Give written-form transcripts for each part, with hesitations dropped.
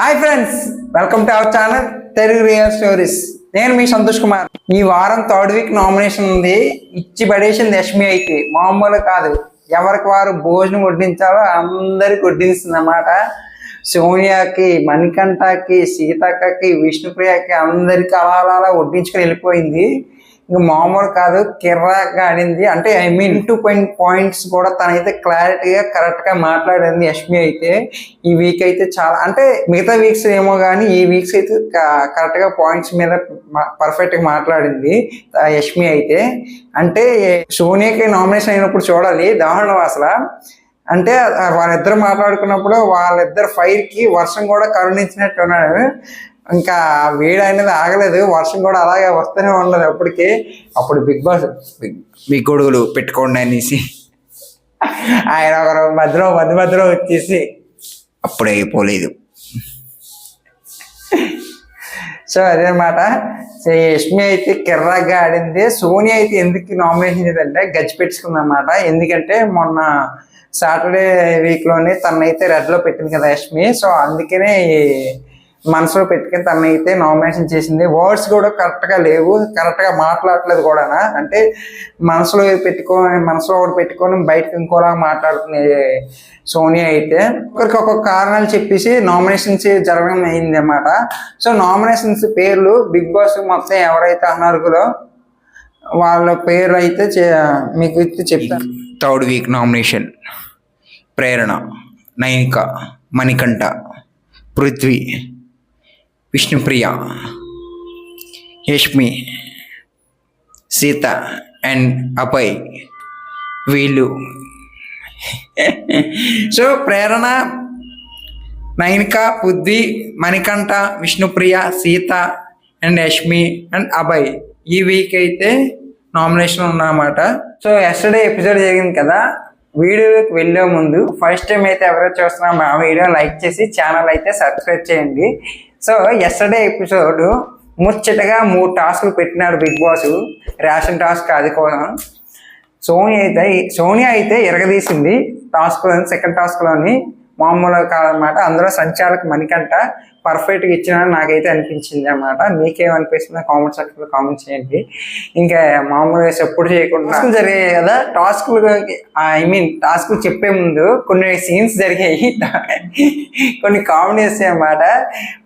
Hi friends, welcome to our channel Telugu real stories. నేను మీ సంతోష్ కుమార్. ఈ వారం థర్డ్ వీక్ నామినేషన్ ఉంది. ఇచ్చి పడేసింది యష్మి. అయితే మామూలు కాదు, ఎవరికి వారు భోజనం వడ్డించాలో అందరికి వడ్డిస్తుంది అన్నమాట. సోనియాకి, మణికంఠకి, సీతక్కకి, విష్ణుప్రియకి అందరికి అలా వడ్డించుకొని వెళ్ళిపోయింది. ఇంకా మామూలు కాదు, కిర్రాగా ఆడింది. అంటే టూ పాయింట్స్ కూడా తనైతే క్లారిటీగా కరెక్ట్గా మాట్లాడింది యష్మి అయితే. ఈ వీక్ అయితే చాలా, అంటే మిగతా వీక్స్ ఏమో కానీ ఈ వీక్స్ అయితే కరెక్ట్గా పాయింట్స్ మీద పర్ఫెక్ట్గా మాట్లాడింది యష్మి అయితే. అంటే సోనియాకి నామినేషన్ అయినప్పుడు చూడాలి దారుణం అసలు. అంటే వాళ్ళిద్దరు మాట్లాడుకున్నప్పుడు వాళ్ళిద్దరు ఫైర్కి వర్షం కూడా కరుణించినట్టు ఉన్నాడు. ఇంకా వేడి అనేది ఆగలేదు, వర్షం కూడా అలాగే వస్తూనే ఉండదు. అప్పుడు బిగ్ బాస్ మీ గొడుగులు పెట్టుకోండి అనేసి ఆయన ఒకరు మధ్యలో వచ్చేసి అప్పుడే అయిపోలేదు. సో అదేనమాట. యష్మి అయితే కిర్రాగా ఆడింది. సోనియా అయితే ఎందుకు నామినేషన్ చేయాలంటే గజ్జి పెట్టుకుందన్నమాట. ఎందుకంటే మొన్న సాటర్డే వీక్లోనే తనైతే రెడ్లో పెట్టింది కదా యష్మి. సో అందుకనే మనసులో పెట్టుకుని తనైతే నామినేషన్ చేసింది. వర్డ్స్ కూడా కరెక్ట్గా లేవు, కరెక్ట్గా మాట్లాడలేదు కూడా. అంటే మనసులో ఒకటి పెట్టుకొని బయటకు ఇంకోలా మాట్లాడుతుంది సోనియా అయితే. ఒకరికి ఒక్కొక్క కారణాలు చెప్పేసి నామినేషన్స్ జరగడం అయింది అన్నమాట. సో నామినేషన్స్ పేర్లు బిగ్ బాస్ మొత్తం ఎవరైతే అన్నారులో వాళ్ళ పేర్లు అయితే మీకు చెప్తాను. Third week nomination: Prerana, Nainika, Manikanta, Prithvi, Vishnupriya, Yashmi, Seetha and Abhay. వీళ్ళు so Prerana, Nainika, Prithvi, Manikanta, Vishnupriya, Seetha and Yashmi and Abhay ఈ వీక్ అయితే నామినేషన్ ఉన్నమాట. సో ఎస్టర్డే ఎపిసోడ్ జరిగింది కదా. వీడియోకి వెళ్ళే ముందు ఫస్ట్ టైం అయితే ఎవరైతే చూస్తున్నా మా వీడియో లైక్ చేసి ఛానల్ అయితే సబ్స్క్రైబ్ చేయండి. సో ఎస్టర్డే ఎపిసోడ్ ముచ్చటగా 3 టాస్కులు పెట్టినాడు బిగ్ బాస్. రేషన్ టాస్క్ అది కూడా. సోనియా అయితే ఎరగదీసింది టాస్క్లోని. సెకండ్ టాస్క్లోని మామూలుగా కాదనమాట. అందులో సంచాలక మణికంఠ పర్ఫెక్ట్గా ఇచ్చినాడని నాకైతే అనిపించింది అన్నమాట. మీకేమనిపిస్తుందో కామెంట్ సెక్షన్లో కామెంట్ చేయండి. ఇంకా మామూలుగా ఎప్పుడు చేయకుండా జరిగాయి కదా టాస్కులు. టాస్కులు చెప్పే ముందు కొన్ని సీన్స్ జరిగాయి, కొన్ని కామెడీ వస్తాయి అన్నమాట.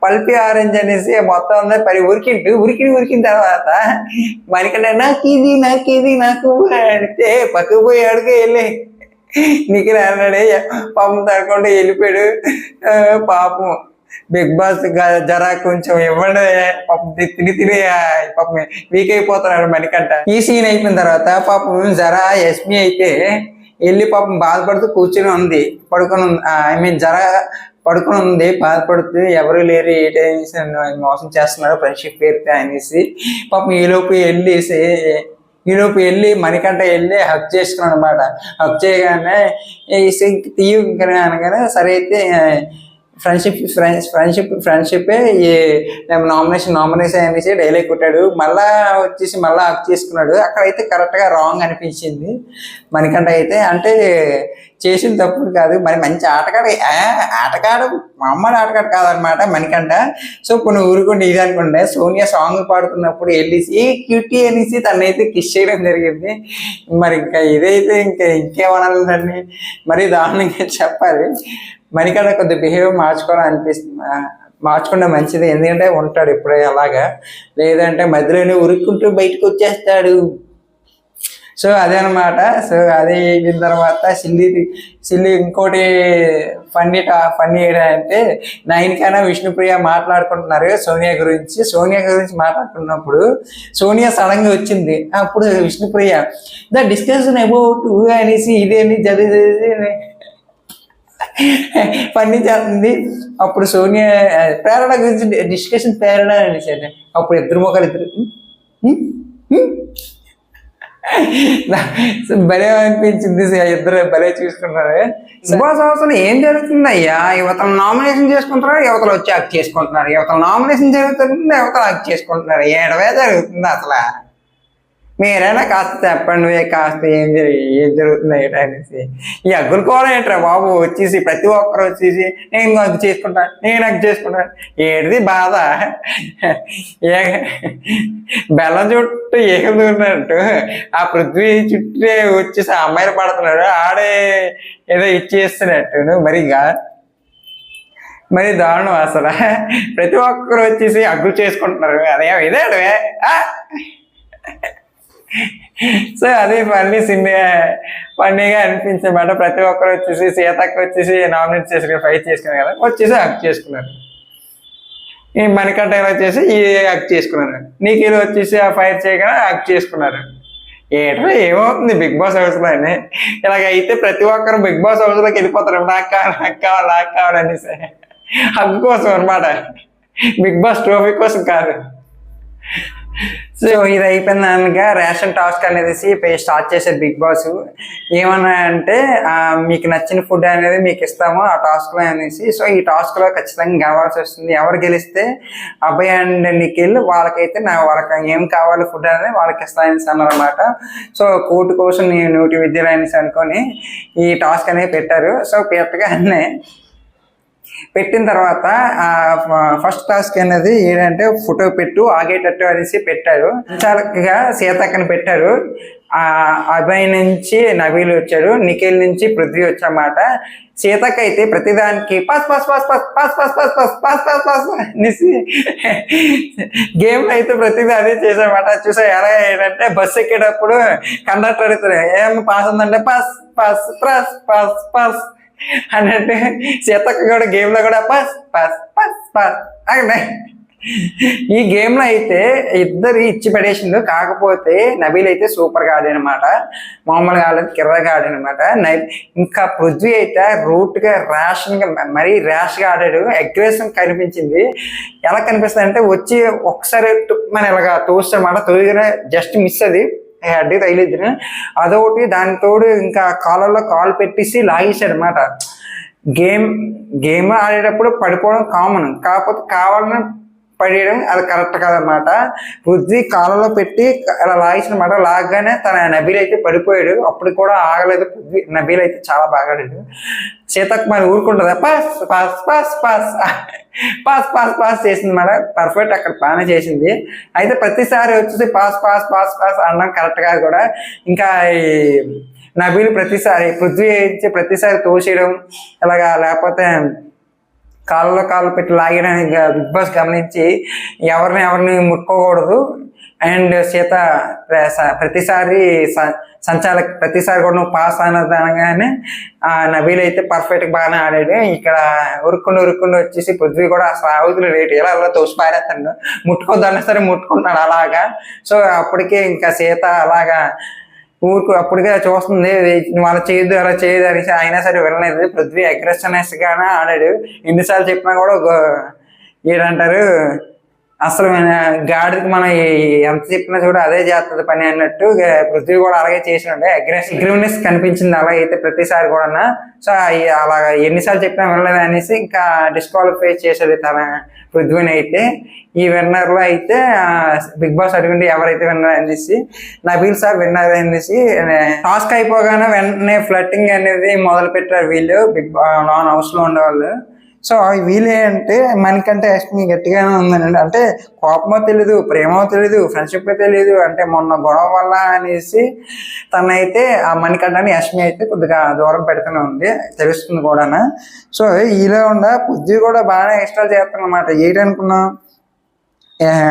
పల్పి ఆరెంజ్ అనేసి మొత్తం అందరూ ఉరికిన తర్వాత మణికంఠ నాకు అంటే పక్కకు పోయి అడుగు వెళ్ళి నీకు అన్నాడే. పాపం తడకుండా వెళ్ళిపోయాడు. పాపం బిగ్ బాస్ జరా కొంచెం ఇవ్వండి, పాపం తిని పాపం వీక్ అయిపోతున్నాడు మణికంఠ. ఈ సీన్ అయిపోయిన తర్వాత పాపం జరా యష్మి అయితే వెళ్ళి పాపం బాధపడుతూ కూర్చొని ఉంది, పడుకుని ఉంది బాధపడుతూ. ఎవరు లేరు, ఏ మోసం చేస్తున్నారు ఫ్రెండ్షిప్ పేరుతో అనేసి. పాపం ఈలోపు వెళ్ళి మణికంఠ వెళ్ళి హక్ చేసుకున్నాడు అనమాట. హక్ చేయగానే అనగానే సరే అయితే ఫ్రెండ్షిప్ నామినేషన్ అనేసి డైలాగ్ కొట్టాడు. మళ్ళా హక్ చేసుకున్నాడు. అక్కడైతే కరెక్ట్గా రాంగ్ అనిపించింది మణికంఠ అయితే. అంటే చేసిన తప్పుడు కాదు, మరి మంచి ఆటగాడు మామూలు ఆటగాడు కాదనమాట మణికంఠ. సో కొన్ని ఊరుకుంటే ఇది అనుకుంటే సోనియా సాంగ్ పాడుతున్నప్పుడు వెళ్ళేసి క్యూటీ అనేసి తనైతే కిస్ చేయడం జరిగింది. మరి ఇంకా ఇదైతే ఇంకేమనాలి దాన్ని, మరి దారుణంగా చెప్పాలి. మణికంఠ కొద్దిగా బిహేవియర్ మార్చుకుంటే మంచిది. ఎందుకంటే ఉంటాడు ఇప్పుడే అలాగా, లేదంటే మధ్యలోనే ఉరుక్కుంటూ బయటకు వచ్చేస్తాడు. సో అదే అనమాట. సో అదే అయిన తర్వాత సిల్లి ఇంకోటి ఫన్నీ ఏంటంటే నైనికైనా విష్ణుప్రియ మాట్లాడుకుంటున్నారు సోనియా గురించి మాట్లాడుతున్నప్పుడు సోనియా సడన్ గా వచ్చింది. అప్పుడు విష్ణుప్రియ ద డిస్కషన్ అబౌట్ అనేసి ఇదేని చదివి ఫన్నీ చేస్తుంది. అప్పుడు సోనియా ప్రేరణ గురించి డిస్కషన్ ప్రేరణ అనేసి అప్పుడు ఇద్దరు భలే అనిపించింది. ఇద్దరు భలే చూసుకున్నారు. సుభాష్ అవసరం ఏం జరుగుతుంది అయ్యా? యువతలు నామినేషన్ చేసుకుంటున్నారు, యువతలు వచ్చి హక్ చేసుకుంటున్నారు. యువతలు నామినేషన్ జరుగుతుంది, యువతలు హక్ చేసుకుంటున్నారు. ఏడవే జరుగుతుంది అసలు. మీరైనా కాస్త చెప్పండి, కాస్త ఏం జరుగుతుంది ఏంటి అనేసి. ఈ అగ్గులు కూడా ఏంట్రా బాబు వచ్చేసి ప్రతి ఒక్కరు వచ్చేసి నేను అది చేసుకుంటాను, నేను అది చేసుకుంటాను. ఏంటిది బాధ? ఏ బెల్లం చుట్టూ ఏకదున్నట్టు ఆ పృథ్వీ చుట్టూ వచ్చేసి ఆ అమ్మాయిలు పడుతున్నాడు, ఆడే ఏదో ఇచ్చేస్తున్నట్టు. మరి దారుణం అసలు. ప్రతి ఒక్కరు వచ్చేసి అగ్గులు చేసుకుంటున్నారు. అదే ఇదే సో అదే ఫన్నీగా అనిపించమాట. ప్రతి ఒక్కరు వచ్చేసి సీతకు వచ్చేసి నామినేట్ చేసుకుని ఫైట్ చేసుకున్నారు కదా, వచ్చేసి హక్ చేసుకున్నారు. ఈ మణికంఠ వచ్చేసి ఈ హక్ చేసుకున్నారు. నిఖిల్ వచ్చేసి ఆ ఫైట్ చేయగానే హక్ చేసుకున్నారు. ఏంటో ఏమవుతుంది బిగ్ బాస్ హౌస్ లో అని. ఇలాగ అయితే ప్రతి ఒక్కరు బిగ్ బాస్ హౌస్ లోకి వెళ్ళిపోతారు, నాకు కావాలనేసి. హక్కు కోసం అనమాట, బిగ్ బాస్ ట్రోఫీ కోసం కాదు. సో ఇది అయిపోయిందనగా రేషన్ టాస్క్ అనేది స్టార్ట్ చేశారు బిగ్ బాస్. ఏమన్నా అంటే మీకు నచ్చిన ఫుడ్ అనేది మీకు ఇస్తాము ఆ టాస్క్ లో అనేసి. సో ఈ టాస్క్ లో ఖచ్చితంగా గెలవాల్సి వస్తుంది. ఎవరు గెలిస్తే అభయ్ అండ్ నిఖిల్ వాళ్ళకైతే వాళ్ళకి ఏం కావాలి ఫుడ్ అనేది వాళ్ళకి ఇస్తానని అన్నమాట. సో కోర్టు కోసం నేను 100 విద్యలు అనేసి అనుకొని ఈ టాస్క్ అనేది పెట్టారు. సో పెట్టగానే పెట్టిన తర్వాత ఫస్ట్ టాస్క్ అనేది ఏంటంటే ఫోటో పెట్టు ఆగేటట్టు అనేసి పెట్టారు. సంచాలకుగా సీతక్కని పెట్టారు. అభయ్ నుంచి నవీల్ వచ్చాడు, నిఖిల్ నుంచి పృథ్వీ వచ్చామాట. సీతక్క అయితే ప్రతిదానికి pass pass pass pass pass pass pass pass pass pass pass అనేసి గేమ్ అయితే ప్రతిదీ అదే చేసామాట. చూసా ఎలా ఏంటంటే బస్సు ఎక్కేటప్పుడు కండక్టర్ అడుగుతారు ఏం పాస్ ఉందంటే pass pass pass pass pass అన్నట్టు సీతక్క కూడా గేమ్ లో కూడా పాస్ పాస్ పాస్ పాస్ అంటే ఈ గేమ్ లో అయితే ఇద్దరు ఇచ్చి పడేసిండు. కాకపోతే నబీల్ అయితే సూపర్ గా ఆడానమాట, మామూలుగా ఆడలేదు, కిర్రగా ఆడానమాట. ఇంకా పృథ్వీ అయితే రూట్ గా ర్యాష్ గా మరీ ర్యాష్ గా ఆడాడు. అగ్రెసివ్ కనిపించింది. ఎలా కనిపిస్తుంది అంటే వచ్చి ఒకసారి మన ఇలాగా తోస్తామాట, తోగిన జస్ట్ మిస్ అది హెడ్ తగిలిద్ది. అదొకటి దాని తోడు ఇంకా కాళ్ళలో కాలు పెట్టేసి లాగేశాడు అనమాట. గేమ్ ఆడేటప్పుడు పడిపోవడం కామన్, కాకపోతే కావాలని పడేయడం అది కరెక్ట్ కాదనమాట. పృథ్వీ కాళ్ళలో పెట్టి అలా లాగేసినమాట. లాగగానే తన నబీల్ అయితే పడిపోయాడు. అప్పుడు కూడా ఆగలేదు పృథ్వీ. నబీల్ అయితే చాలా బాగా ఆడాడు. సీతకు మరి ఊరుకుంటుందా pass pass pass pass pass pass pass చేసింది మేడం, పర్ఫెక్ట్ అక్కడ బాగానే చేసింది. అయితే ప్రతిసారి వచ్చేసి పాస్ పాస్ పాస్ పాస్ అనడం కరెక్ట్ గా కూడా. ఇంకా నబీల్ ప్రతిసారి పృథ్వీ ప్రతిసారి తోసేయడం ఇలాగా, లేకపోతే కాళ్ళలో కాళ్ళు పెట్టి లాగడానికి బిగ్ బాస్ గమనించి ఎవరిని ముట్టుకోకూడదు. అండ్ సీత ప్రతిసారి సంచాలక్ ప్రతిసారి కూడా నువ్వు పాస్ అనగానే నబీల్ అయితే పర్ఫెక్ట్ బాగానే ఆడాడు. ఇక్కడ ఉరుక్కుంటూ వచ్చేసి పృథ్వీ కూడా అసలు ఆవుతులు రేటు ఎలా తోసి పారేస్తాడు, ముట్టుకోద్దన్నా సరే ముట్టుకుంటున్నాడు అలాగా. సో అప్పటికే ఇంకా సీత అలాగా అప్పటికే చూస్తుంది వాళ్ళ చేయొద్దు అలా చేయదు అనేసి. అయినా సరే వినలేదు. పృథ్వీ అగ్రెసివ్నెస్ గానే ఆడాడు. ఎన్నిసార్లు చెప్పినా కూడా ఏంటంటారు అసలు గాడికి మనం ఎంత చెప్పినా కూడా అదే చేస్తుంది పని అన్నట్టు పృథ్వీ కూడా అలాగే చేసినట్టే అగ్రెసివ్నెస్ కనిపించింది. అలాగైతే ప్రతిసారి కూడా. సో అలాగా ఎన్నిసార్లు చెప్పినా వినలేదు అనేసి ఇంకా డిస్క్వాలిఫై చేసేది తన పృథ్వీని అయితే. ఈ విన్నర్ లో అయితే బిగ్ బాస్ అడిగింది ఎవరైతే విన్నర్ అనేసి. నబీల్ సార్ విన్నర్ అనేసి. టాస్క్ అయిపోగానే వెంటనే ఫ్లట్టింగ్ అనేది మొదలు పెట్టారు వీళ్ళు బిగ్ నాన్ హౌస్ లో ఉండేవాళ్ళు. సో వీళ్ళు ఏంటంటే మనకంటే యష్మి గట్టిగానే ఉందండి. అంటే కోపమో తెలీదు, ప్రేమో తెలీదు, ఫ్రెండ్షిప్ తెలీదు. అంటే మొన్న గొడవ వల్ల అనేసి తనైతే ఆ మణికంఠని యష్మి అయితే కొద్దిగా దూరం పెడుతూనే ఉంది, తెలుస్తుంది కూడా. సో ఇలా ఉండ పృథ్వీ కూడా బాగానే ఎక్స్ట్రా చేస్తానమాట. ఏంటనుకున్నాం,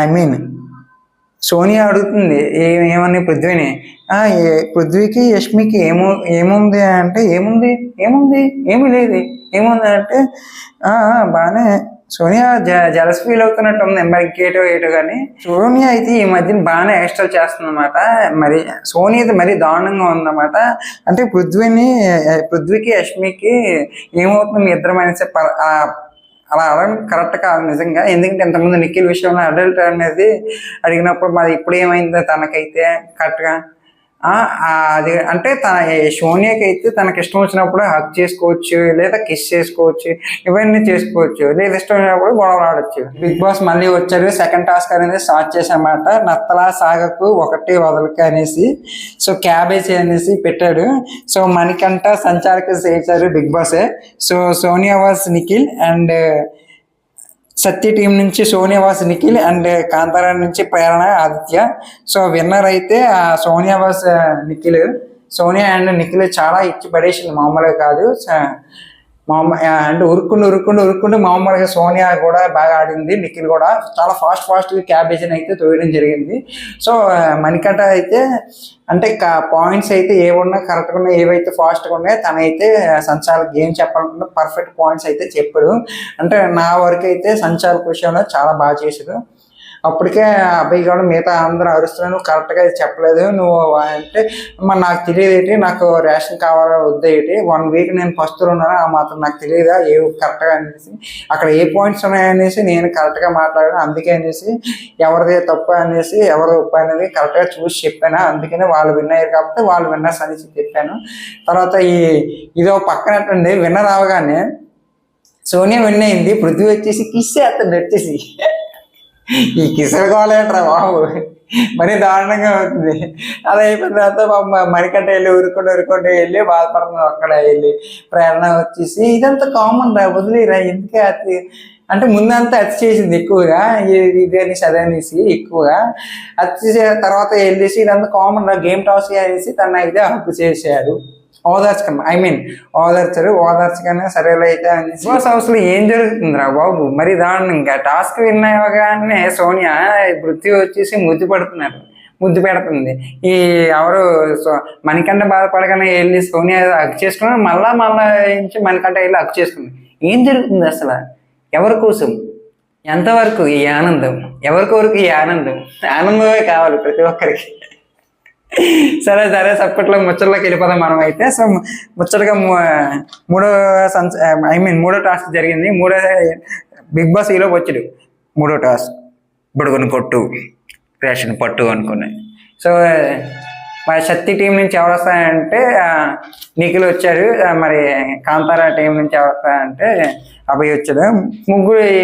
ఐ మీన్ సోనియా అడుగుతుంది ఏమని పృథ్వీని, పృథ్వీకి యష్మికి ఏముంది అంటే ఏమీ లేదు, ఏముంది అంటే బాగానే సోనియా జలస్ ఫీల్ అవుతున్నట్టు ఉంది. మరి ఏటో కానీ సోనియా అయితే ఈ మధ్యన బాగానే ఎక్స్ట్రా చేస్తుంది అనమాట. మరి సోనియా అయితే మరీ దారుణంగా ఉందన్నమాట. అంటే పృథ్వీకి యష్మికి ఏమవుతుంది మీ ఇద్దరం అనేసి అలా అడగడం కరెక్ట్ కాదు నిజంగా. ఎందుకంటే ఇంతకుముందు నిఖిల్ విషయంలో అడల్ట్ అనేది అడిగినప్పుడు మరి ఇప్పుడు ఏమైందో తనకైతే కరెక్ట్గా అది అంటే సోనియాకి అయితే తనకి ఇష్టం వచ్చినప్పుడు హక్ చేసుకోవచ్చు, లేదా కిస్ చేసుకోవచ్చు, ఇవన్నీ చేసుకోవచ్చు, లేదా ఇష్టం వచ్చినప్పుడు గొడవలు ఆడొచ్చు. బిగ్ బాస్ మళ్ళీ వచ్చారు. సెకండ్ టాస్క్ అనేది స్టార్ట్ చేశామాట. నత్తలా సాగకు ఒకటి వదలక అనేసి, సో క్యాబేజ్ అనేసి పెట్టాడు. సో మణికంఠ సంచాలక చేశారు Bigg Boss. So Sonia was Nikhil and Satya team నుంచి సోనియా వాస్ నిఖిల్ అండ్ కాంతారా నుంచి ప్రేరణ ఆదిత్య. సో విన్నర్ అయితే సోనియా వాస్ నిఖిల్. సోనియా అండ్ నిఖిల్ చాలా ఇచ్చి పడేసింది, మామూలుగా కాదు. అండ్ ఉరుక్కుంటూ మామూలుగా సోనియా కూడా బాగా ఆడింది. నిఖిల్ కూడా చాలా ఫాస్ట్గా క్యాబేజీని అయితే తోయడం జరిగింది. సో మణికంఠ అయితే అంటే పాయింట్స్ అయితే ఏమున్నా కరెక్ట్గా ఉన్నాయి, ఏవైతే ఫాస్ట్గా ఉన్నాయో తనైతే సంచాలక గేమ్ చెప్పాలనుకుంటే పర్ఫెక్ట్ పాయింట్స్ అయితే చెప్పాడు. అంటే నా వరకు అయితే సంచాలక విషయంలో చాలా బాగా చేశాడు. అప్పటికే అబ్బాయి కూడా మిగతా అందరూ అరుస్తున్నాను, నువ్వు కరెక్ట్గా చెప్పలేదు నువ్వు అంటే, మరి నాకు తెలియదు ఏంటి, నాకు రేషన్ కావాలా వద్దా ఏంటి, 1 వీక్ నేను ఫస్ట్లో ఉన్నాను, ఆ మాత్రం నాకు తెలియదా ఏ కరెక్ట్గా అనేసి, అక్కడ ఏ పాయింట్స్ ఉన్నాయనేసి నేను కరెక్ట్గా మాట్లాడాను. అందుకే అనేసి ఎవరిదే తప్పు అనేసి ఎవరిది ఉప్పు అనేది కరెక్ట్గా చూసి చెప్పాను. అందుకనే వాళ్ళు విన్ అయ్యారు కాబట్టి వాళ్ళు విన్నర్స్ అనేసి చెప్పాను. తర్వాత ఇదో పక్కనట్టండి విన్నర్ అవగానే సోనియా విన్ అయింది. పృథ్వీ వచ్చేసి కిస్ చేస్తాడు వచ్చేసి. ఈ కిసలు కావాలంటారా బాబు, మరీ దారుణంగా అవుతుంది. అది అయిపోయిన తర్వాత మణికంఠ వెళ్ళి ఉరుకుంటూ వెళ్ళి బాధపడుతున్నాం. అక్కడ వెళ్ళి ప్రేరణ వచ్చేసి ఇదంతా కామన్ రా, వదిలేరా ఎందుకే అతి అంటే ముందంతా అతి చేసింది ఎక్కువగా, ఇది అనేసి అదనేసి ఎక్కువగా అతి తర్వాత వెళ్ళేసి ఇదంతా కామన్ రా, గేమ్ టాస్ అనేసి తన అయితే హక్కు చేశాడు. ఓదార్చగానే సరేలే అయితే బిగ్ బాస్ హౌస్ లో ఏం జరుగుతుందిరా బాబు, మరి దారుణంగా టాస్క్ విన్ అవ్వగానే సోనియా పృథ్వీ వచ్చేసి ముద్దు పెడుతుంది. ఈ ఎవరు మణికంఠ బాధపడగానే వెళ్ళి సోనియా హక్ చేసుకుని మళ్ళా నుంచి మణికంఠ వెళ్ళి హక్ చేసుకుంది. ఏం జరుగుతుంది అసలు, ఎవరి కోసం, ఎంతవరకు ఈ ఆనందం, ఎవరికొరకు ఈ ఆనందమే కావాలి ప్రతి ఒక్కరికి. సరే సప్పట్లో ముచ్చట్లోకి వెళ్ళిపోదాం మనం అయితే. సో ముచ్చటగా మూడో టాస్క్ జరిగింది. బిగ్ బాస్ ఈలోకి వచ్చాడు. మూడో టాస్క్ బుడుగును కొట్టు రేషన్ పట్టు అనుకున్నాయి. సో మరి శక్తి టీం నుంచి ఎవరు వస్తాయంటే నిఖిల్ వచ్చారు. మరి కాంతారా టీం నుంచి ఎవరు వస్తాయంటే అభయ్ వచ్చాడు.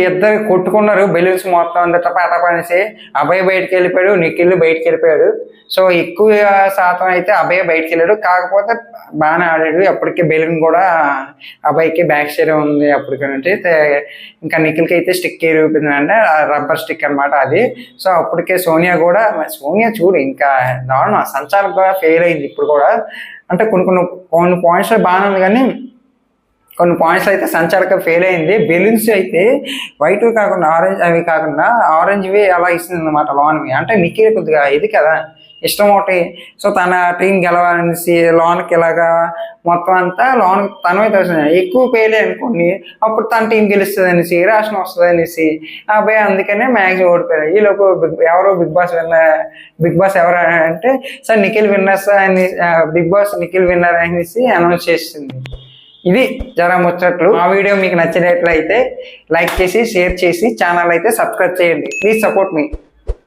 ఇద్దరు కొట్టుకున్నారు, బెలూన్స్ మొత్తం అంతా టపా అనేసి. అభయ్ బయటకు వెళ్ళిపోయాడు, నిఖిల్ బయటకు వెళ్ళిపోయాడు. సో ఎక్కువ శాతం అయితే అభయ్ బయటకు వెళ్ళాడు. కాకపోతే బాగానే ఆడాడు. అప్పటికే బెలూన్ కూడా అభయ్కి బ్యాక్ సైడ్ ఉంది. అప్పటికంటే ఇంకా నిఖిల్కి అయితే స్టిక్ ఇరిగిపోయింది, అంటే రబ్బర్ స్టిక్ అనమాట అది. సో అప్పటికే సోనియా చూడు ఇంకా దారుణం, సంచాలకు కూడా ఫెయిల్ అయింది ఇప్పుడు కూడా. అంటే కొన్ని పాయింట్స్ బాగానే ఉంది, కానీ కొన్ని పాయింట్స్ అయితే సంచాలక ఫెయిల్ అయింది. బెలూన్స్ అయితే వైట్ కాకుండా ఆరెంజ్వి అలా ఇస్తుంది అనమాట లోన్వి. అంటే నిఖిల్ కొద్దిగా ఇది కదా ఇష్టం ఒకటి. సో తన టీం గెలవాలనేసి లోన్కి ఇలాగా మొత్తం అంతా లోన్ తనమే తెలిసింది. ఎక్కువ ఫెయిల్ అనుకోండి అప్పుడు తన టీం గెలుస్తుంది అనేసి, రేషన్ వస్తుంది అనేసి అబ్బాయి అందుకనే మ్యాక్సిమం ఓడిపోయారు. ఈలోపు ఎవరు బిగ్ బాస్ ఎవరు అంటే సార్ నిఖిల్ విన్నర్స్ అని, బిగ్ బాస్ నిఖిల్ విన్నర్ అనేసి అనౌన్స్ చేసింది. ఇది జరా ముచ్చట్లు. ఆ వీడియో మీకు నచ్చినట్లయితే లైక్ చేసి షేర్ చేసి ఛానల్ అయితే సబ్స్క్రైబ్ చేయండి. Please support me.